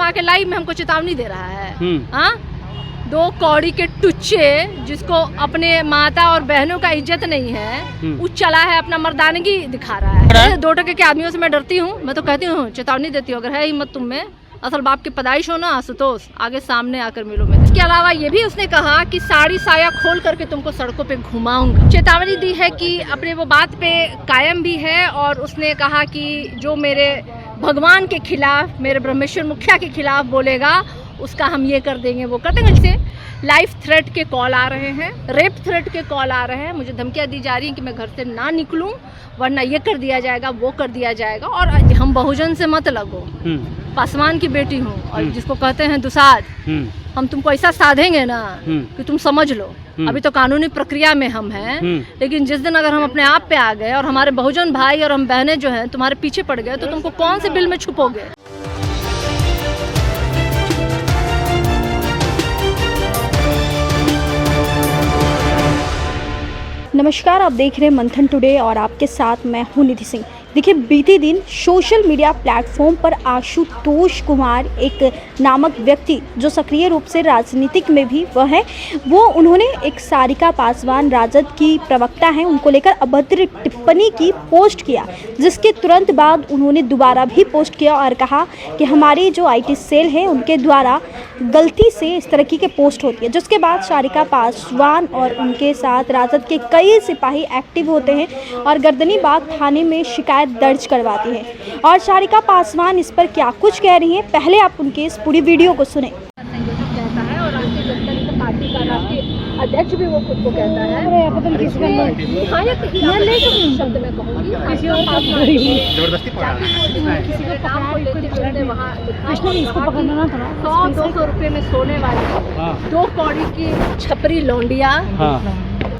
आके लाइव में हमको चेतावनी दे रहा है। हाँ, 2 कौड़ी के टुच्चे जिसको अपने माता और बहनों का इज्जत नहीं है, वो चला है अपना मर्दानगी दिखा रहा है। 2 टके के आदमियों से मैं डरती हूँ, मैं तो कहती हूँ, चेतावनी देती हूँ, अगर है हिम्मत तुम में, असल बाप की पैदाइश हो ना आशुतोष, आगे सामने आकर मिलो मेरे। इसके अलावा ये भी उसने कहा कि साड़ी साया खोल करके तुमको सड़कों पे घुमाऊंगा। चेतावनी दी है कि अपने वो बात पे कायम भी है, और उसने कहा कि जो मेरे भगवान के खिलाफ, मेरे ब्रह्मेश्वर मुखिया के खिलाफ बोलेगा उसका हम ये कर देंगे, वो कर देंगे। इससे लाइफ थ्रेट के कॉल आ रहे हैं, रेप थ्रेट के कॉल आ रहे हैं, मुझे धमकियां दी जा रही हैं कि मैं घर से ना निकलूं वरना ये कर दिया जाएगा, वो कर दिया जाएगा। और हम बहुजन से मत लगो, पासवान की बेटी हूँ, और जिसको कहते हैं दुसाध, हम तुमको ऐसा साधेंगे ना कि तुम समझ लो। अभी तो कानूनी प्रक्रिया में हम हैं, लेकिन जिस दिन अगर हम अपने आप पे आ गए और हमारे बहुजन भाई और हम बहनें जो हैं तुम्हारे पीछे पड़ गए, तो तुमको कौन से बिल में छुपोगे। नमस्कार, आप देख रहे हैं मंथन टुडे और आपके साथ मैं हूं निधि सिंह। देखिए, बीते दिन सोशल मीडिया प्लेटफॉर्म पर आशुतोष कुमार एक नामक व्यक्ति जो सक्रिय रूप से राजनीतिक में भी वह है, वो उन्होंने एक सारिका पासवान राजद की प्रवक्ता हैं, उनको लेकर अभद्र टिप्पणी की पोस्ट किया, जिसके तुरंत बाद उन्होंने दोबारा भी पोस्ट किया और कहा कि हमारी जो IT सेल है उनके द्वारा गलती से इस तरह की पोस्ट होती है। जिसके बाद सारिका पासवान और उनके साथ राजद के कई सिपाही एक्टिव होते हैं और गर्दनीबाग थाने में शिकायत दर्ज करवाती है। और सारिका पासवान इस पर क्या कुछ कह रही हैं, पहले आप उनके इस पूरी वीडियो को सुने। और राष्ट्रीय जनता पार्टी का राष्ट्रीय अध्यक्ष भी वो खुद को कहता है। शब्द में कहूँगी, किसी को 100-200 रुपए में सोने वाली 2 कौड़ी की छपरी लौंडिया।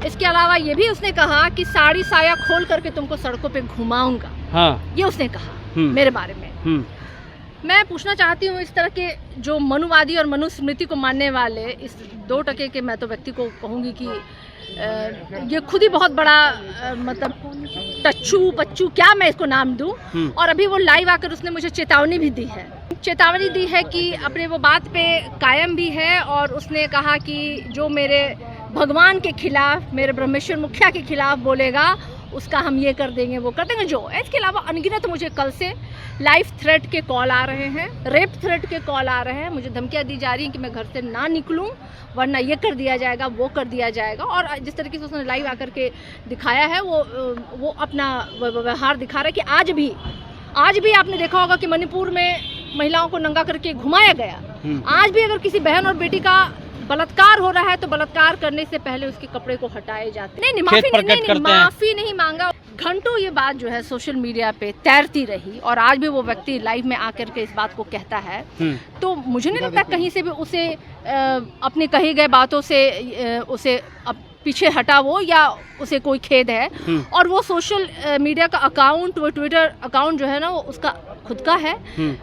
इसके अलावा ये भी उसने कहा कि साड़ी साया खोल करके तुमको सड़कों पे घुमाऊंगा। ये उसने कहा मेरे बारे में। मैं पूछना चाहती हूँ, इस तरह के जो मनुवादी और मनुस्मृति को मानने वाले इस 2 टके के मैं तो व्यक्ति को कहूँगी कि ये खुद ही बहुत बड़ा मतलब टच्चू पच्चू क्या मैं इसको नाम दूं। और अभी वो लाइव आकर उसने मुझे चेतावनी भी दी है। चेतावनी दी है कि अपने वो बात पे कायम भी है, और उसने कहा कि जो मेरे भगवान के खिलाफ, मेरे ब्रह्मेश्वर मुखिया के खिलाफ बोलेगा उसका हम ये कर देंगे, वो कर देंगे। जो इसके अलावा अनगिनत मुझे कल से लाइफ थ्रेट के कॉल आ रहे हैं, रेप थ्रेट के कॉल आ रहे हैं, मुझे धमकियां दी जा रही हैं कि मैं घर से ना निकलूं वरना ये कर दिया जाएगा, वो कर दिया जाएगा। और जिस तरीके से उसने लाइव आकर के दिखाया है, वो अपना व्यवहार दिखा रहा है कि आज भी आपने देखा होगा कि मणिपुर में महिलाओं को नंगा करके घुमाया गया। आज भी अगर किसी बहन और बेटी का बलात्कार हो रहा है तो बलात्कार करने से पहले उसके कपड़े को हटाए जाते। नहीं, माफी नहीं मांगा। घंटों ये बात जो है सोशल मीडिया पे तैरती रही, और आज भी वो व्यक्ति लाइव में आकर के इस बात को कहता है। तो मुझे नहीं लगता कहीं से भी उसे अपने कही गए बातों से उसे पीछे हटा वो, या उसे कोई खेद है। और वो सोशल मीडिया का अकाउंट, वो ट्विटर अकाउंट जो है ना, वो उसका खुद का है,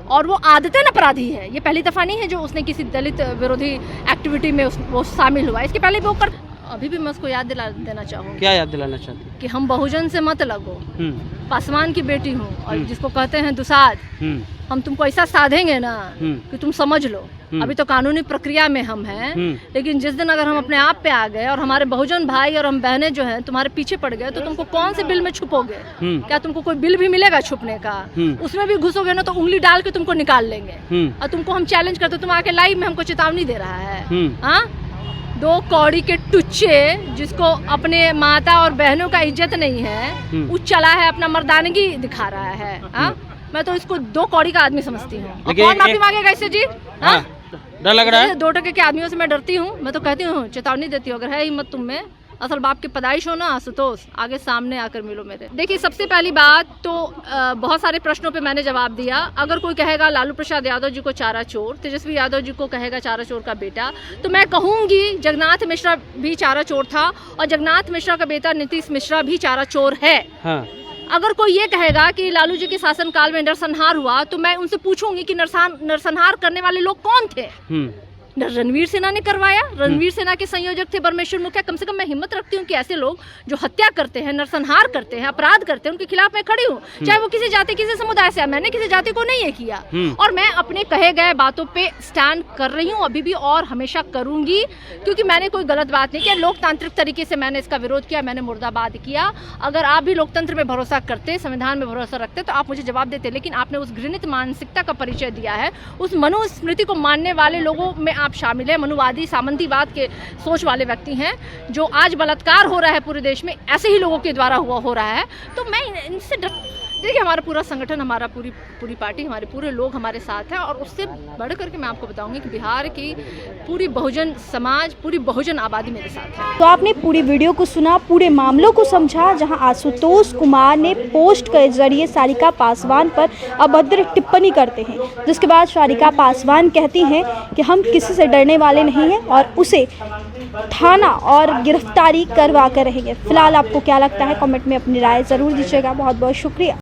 और वो आदतन अपराधी है। ये पहली दफ़ा नहीं है जो उसने किसी दलित विरोधी एक्टिविटी में वो शामिल हुआ। इसके पहले वो अभी भी मैं उसको याद दिला देना चाहूँगी। क्या याद दिलाना चाहती हूँ? कि हम बहुजन से मत लगो, पासवान की बेटी हूँ, और जिसको कहते हैं दुसाध, हम तुमको ऐसा साधेंगे ना कि तुम समझ लो। अभी तो कानूनी प्रक्रिया में हम हैं, लेकिन जिस दिन अगर हम अपने आप पे आ गए और हमारे बहुजन भाई और हम बहनें जो हैं तुम्हारे पीछे पड़ गए, तो तुमको कौन से बिल में छुपोगे। क्या तुमको कोई बिल भी मिलेगा छुपने का? उसमें भी घुसोगे ना तो उंगली डाल के तुमको निकाल लेंगे। और तुमको हम चैलेंज करते, तुम आके लाइव में हमको चेतावनी दे रहा है। 2 कौड़ी के टुच्चे जिसको अपने माता और बहनों का इज्जत नहीं है, वो चला है अपना मर्दानगी दिखा रहा है। मैं तो इसको 2 कौड़ी का आदमी समझती हूँ। कौन माफी मांगेगा इससे जी? डर लग रहा है। 2 टके के आदमियों से मैं डरती हूँ, मैं तो कहती हूँ, चेतावनी देती हूँ, अगर है हिम्मत तुम में, असल बाप की पैदाइश हो ना आशुतोष, आगे सामने आकर मिलो मेरे। देखिए, सबसे पहली बात तो बहुत सारे प्रश्नों पे मैंने जवाब दिया। अगर कोई कहेगा लालू प्रसाद यादव जी को चारा चोर, तेजस्वी यादव जी को कहेगा चारा चोर का बेटा, तो मैं कहूँगी जगन्नाथ मिश्रा भी चारा चोर था, और जगन्नाथ मिश्रा का बेटा नीतीश मिश्रा भी चारा चोर है। अगर कोई ये कहेगा कि लालू जी के शासनकाल में नरसंहार हुआ, तो मैं उनसे पूछूंगी कि नरसंहार करने वाले लोग कौन थे। रणवीर सेना ने करवाया। रणवीर सेना के संयोजक थे परमेश्वर मुखिया। कम से कम मैं हिम्मत रखती हूँ कि ऐसे लोग जो हत्या करते हैं, नरसंहार करते हैं, अपराध करते हैं, उनके खिलाफ मैं खड़ी हूँ, चाहे वो किसी जाति किसी समुदाय से है। मैंने किसी जाति को नहीं ये किया और मैं अपने कहे गए बातों पे स्टैंड कर रही हूँ अभी भी और हमेशा करूंगी, क्योंकि मैंने कोई गलत बात नहीं किया। लोकतांत्रिक तरीके से मैंने इसका विरोध किया, मैंने मुर्दाबाद किया। अगर आप भी लोकतंत्र में भरोसा करते, संविधान में भरोसा रखते तो आप मुझे जवाब देते, लेकिन आपने उस घृणित मानसिकता का परिचय दिया है। उस मनुस्मृति को मानने वाले लोगों में आप शामिल हैं, मनुवादी सामंतीवाद के सोच वाले व्यक्ति हैं। जो आज बलात्कार हो रहा है पूरे देश में, ऐसे ही लोगों के द्वारा हो रहा है। तो मैं इनसे देखिए, हमारा पूरा संगठन, हमारा पूरी पार्टी, हमारे पूरे लोग हमारे साथ हैं और उससे बढ़ करके मैं आपको बताऊंगी कि बिहार की पूरी बहुजन समाज, पूरी बहुजन आबादी मेरे साथ है। तो आपने पूरी वीडियो को सुना, पूरे मामलों को समझा, जहां आशुतोष कुमार ने पोस्ट के जरिए सारिका पासवान पर अभद्र टिप्पणी करते हैं, जिसके बाद सारिका पासवान कहती हैं कि हम किसी से डरने वाले नहीं हैं और उसे थाना और गिरफ्तारी करवा कर रहेंगे। फिलहाल आपको क्या लगता है, कमेंट में अपनी राय ज़रूर दीजिएगा। बहुत बहुत शुक्रिया।